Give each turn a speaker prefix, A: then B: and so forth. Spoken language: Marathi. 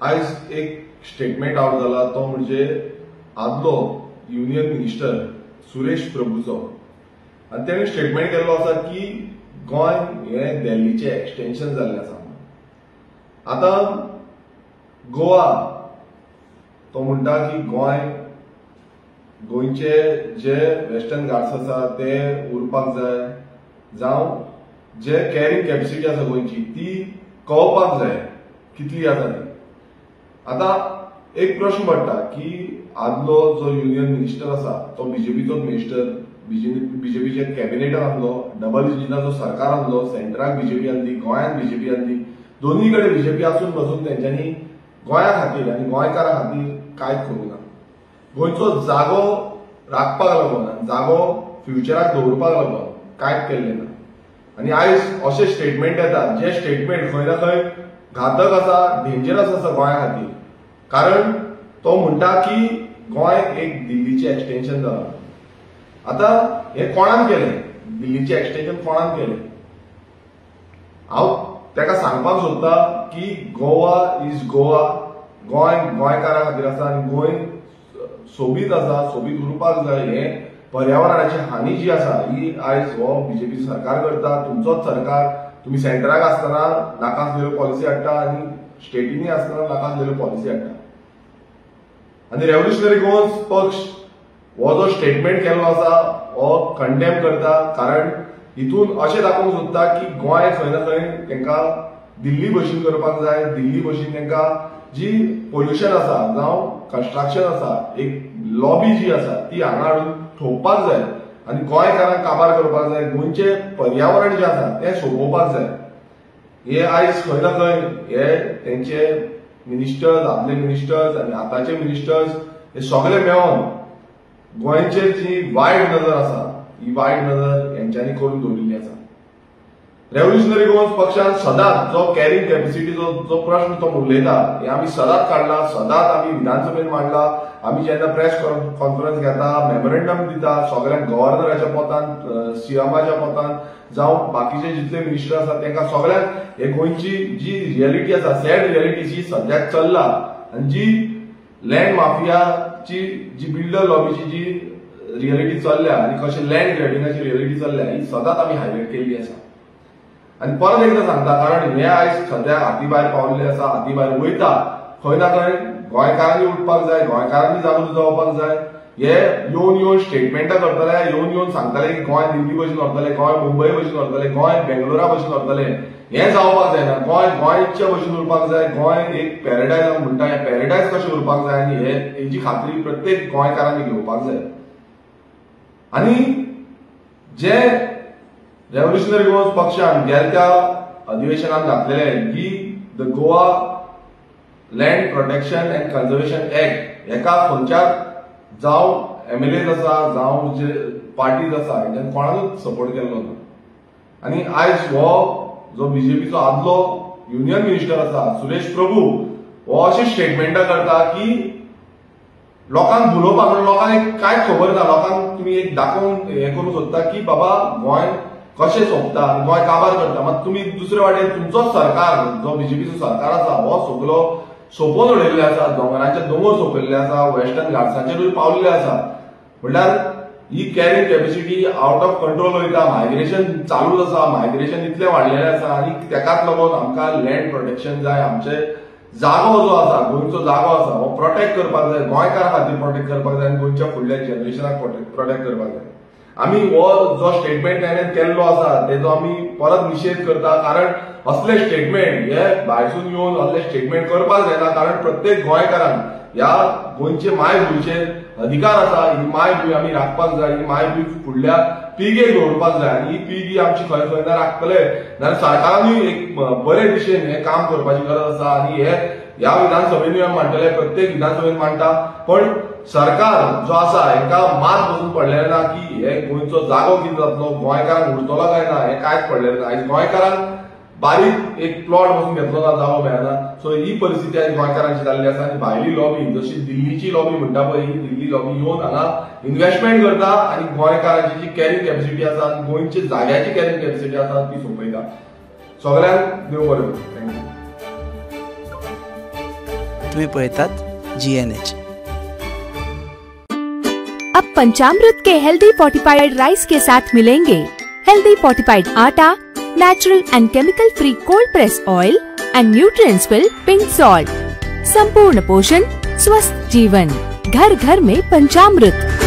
A: आज एक स्टेटमेंट आउट जाला तो म्हणजे आदलो युनियन मिनिस्टर सुरेश प्रभूचो आणि त्याने स्टेटमेंट केल्लो आसा की गोंय हे दिल्लीचे एक्सटेन्शन जाल्ले आसा. आता गोवा तो म्हणटा की गोंयचे जे वेस्टर्न घाट्स आसा ते उरपाक जाय, जावं जे कॅरिंग कॅपॅसिटी आसा गोंयची ती कळपाक जाय कितली आसा ती. आता एक प्रश्न पडटा की आदलो जो युनियन मिनिस्टर आसा तो बीजेपीचोच मिनिस्टर, बीजेपीचे कॅबिनेटात आसलो, डबल इंजिनाचो सरकार आसलो, सेंटराक बीजेपी आसली, गोंयांत बीजेपी आसली, दोन्ही कडेन बीजेपी आसून पासून तेंच्यांनी गोंया खातीर आनी गोंयकारां खातीर कांयच करूं ना. गोंयचो जागो राखपाक लागून, जागो फ्युचराक दवरपाक लागून कांयच केल्लें ना. आनी आयज अशें स्टेटमेंट येता जे स्टेटमेंट खंय ना खंय घातक आसा, डेंजरस आसा गोंया खातीर. कारण तो म्हणटा की गोंय एक दिल्लीचे एक्सटेन्शन जाला. आता हे कोणान केलें? दिल्लीचे एक्सटेन्शन कोणान केलें? हांव ताका सांगपाक सोदता की गोवा इज गोवा. गोंय गोंयकारां खातीर आसा आनी गोंय सोबीत आसा, सोबीत उरपाक जाय. हे पर्यावरणाची हानी जी आसा ही आयज हो बीजेपी सरकार करता, तुमचोच सरकार. तुम्ही सेंटराक आसतना नाकासलेल्यो पॉलिसी हाडटा आनी स्टेटीनी आसतना नाकासलेल्यो पॉलिसी हाडटा. आनी रेव्होल्युशनरी गोवन्स पक्ष हो जो स्टेटमेंट केल्लो आसा हो कंडेम करता. कारण हितून अशें दाखोवंक सोदता की गोंय खंय ना खंय तांकां दिल्ली भशेन करपाक जाय. दिल्ली भशेन तांकां जी पोल्युशन आसा जावं कन्स्ट्रक्शन आसा, एक लॉबी जी आसा ती हांगा हाडून ठोवपाक जाय आनी गोंयकारांक काबार करपाक जाय. गोंयचे पर्यावरण जे आसा तें सोंपोवपाक जाय. हे आयज खंय ना खंय हे तेंचे मिनिस्टर्स, आदले मिनिस्टर्स आनी आतांचे मिनिस्टर्स हे सगळे मेळोन गोंयचेर जी वायट नजर आसा ही वायट नजर हेंच्यांनी करून दवरिल्ली आसा. रेव्होल्युशनरी गोवन्स पक्षान सदांच जो कॅरिंग कॅपॅसिटीचो जो प्रश्न तो उलयता हे आमी सदांच काडला, सदांच आमी विधानसभेत मांडला. आमी जेन्ना प्रेस कॉन्फरन्स घेता, मेमोरेंडम दिता सगळ्यांक, गव्हर्नराच्या पोतान, सीएमाच्या पोतान जावं बाकीचे जितले मिनिस्टर आसा तांकां सगळ्यांक हे गोंयची जी रियलिटी आसा, सॅड रियलिटी जी सद्याक चल्ला आनी जी लँड माफियाची जी बिल्डर लॉबीची जी रियलिटी चल्ल्या आनी कशें लँड ग्रॅबिंगाची रियलिटी चल्ल्या ही सदांच आमी हायलायट केल्ली आसा. आनी परत एकदां सांगता, कारण हे आयज सद्या हाती भायर पावल्ले आसा, हाती भायर वयता. खंय ना खंय गोंयकारांनी उठपाक जाय, गोंयकारांनी जागृत जावपाक जाय. हे येवन स्टेटमेंटां करतले, येवन सांगतले की गोंय दिल्ली भशेन व्हरतले, गोंय मुंबय भशेन व्हरतले, गोंय बेंगलोरा भशेन व्हरतले. हें जावपाक जायना. गोंयच्या भशेन उरपाक जाय. गोंय एक पॅराडायज म्हणटा, हें पॅराडायज कशें उरपाक जाय आनी हेची खात्री प्रत्येक गोंयकारांनी घेवपाक जाय. आनी जे रेव्होल्युशनरी गोवन्स पक्षान गेल्या त्या अधिवेशनात घातलेले की the Goa land protection and conservation act, हेका खंयच्याच जावं एमएलएज आसा जावं जे पार्टीज आसा हेच्यान कोणाकूच सपोर्ट केल्लो ना. आनी आयज हो जो बीजेपीचो आदलो युनियन मिनिस्टर आसा सुरेश प्रभू हो अशी स्टेटमेंटां करता की लोकांक भुलोवपाक, लोकांक कांयच खबर ना. लोकांक तुमी एक दाखोवन हें करूंक सोदता की बाबा गोंय कशें सोंपता, गोंय काबार करता. मात तुमी दुसरे वाटेन तुमचोच सरकार, जो बीजेपीचो सरकार आसा हो सगळो सोंपोवन उडयल्ले आसा, दोंगरांचे दोंगर सोंपयल्ले आसा, वेस्टर्न घाट्सांचेरूय पावल्ले आसा. म्हणल्यार ही carrying capacity out of control वयता. मायग्रेशन चालूच आसा, मायग्रेशन इतलें वाडलेलें आसा आनी ताकाच लागून आमकां लँड प्रोटेक्शन जाय. आमचे जागो जो आसा, गोंयचो जागो आसा हो प्रोटेक्ट करपाक जाय, गोंयकारां खातीर प्रोटेक्ट करपाक जाय आनी गोंयच्या फुडल्या जनरेशनाक प्रोटेक्ट करपाक जाय. आमी हो जो स्टेटमेंट ताणें केल्लो आसा तेजो आमी परत निशेध करता. कारण असले स्टेटमेंट हे भायरसून येवन असले स्टेटमेंट करपाक जायना. कारण प्रत्येक गोंयकारांक ह्या गोंयचे मायभूंयचेर अधिकार आसा. ही मायभूंय आमी राखपाक जाय, ही मायभूंय फुडल्या पिळगेक दवरपाक जाय आनी ही पिळगी आमची खंय खंय ना राखतले जाल्यार सरकारानूय एक बरे दिशेन हें काम करपाची गरज आसा. आनी हे ह्या विधानसभेनूय आमी मांडटले, प्रत्येक विधानसभेन मांडटा. पण सरकार जो आसा हेका मात बसून पडलेलें ना की हे गोंयचो जागो कितें जातलो, गोंयकारांक उरतलो काय ना हें कांयच पडलेलें ना. आयज गोंयकारांक बारीक एक प्लॉट बसून घेतलो ना जागो मेळना. सो ही परिस्थिती आयज गोंयकारांची जाल्ली आसा. आनी भायली लॉबी जशी दिल्लीची लॉबी म्हणटा पळय, ही दिल्ली लॉबी येवन हांगा इन्व्हेस्टमेंट करता आनी गोंयकारांची जी कॅरिंग कॅपॅसिटी आसा आनी गोंयच्या जाग्याची कॅरिंग कॅपॅसिटी आसा ती सोंपयता. सगळ्यांक देव बरें करूं. थँक्यू.
B: तुम्ही पळयतात GNH।
C: अब पंचामृत के हेल्दी फोर्टिफाइड राइस के साथ मिलेंगे हेल्दी फोर्टिफाइड आटा, natural and chemical free cold press oil and nutrients fill pink salt. संपूर्ण पोषण, स्वस्थ जीवन, घर घर में पंचामृत।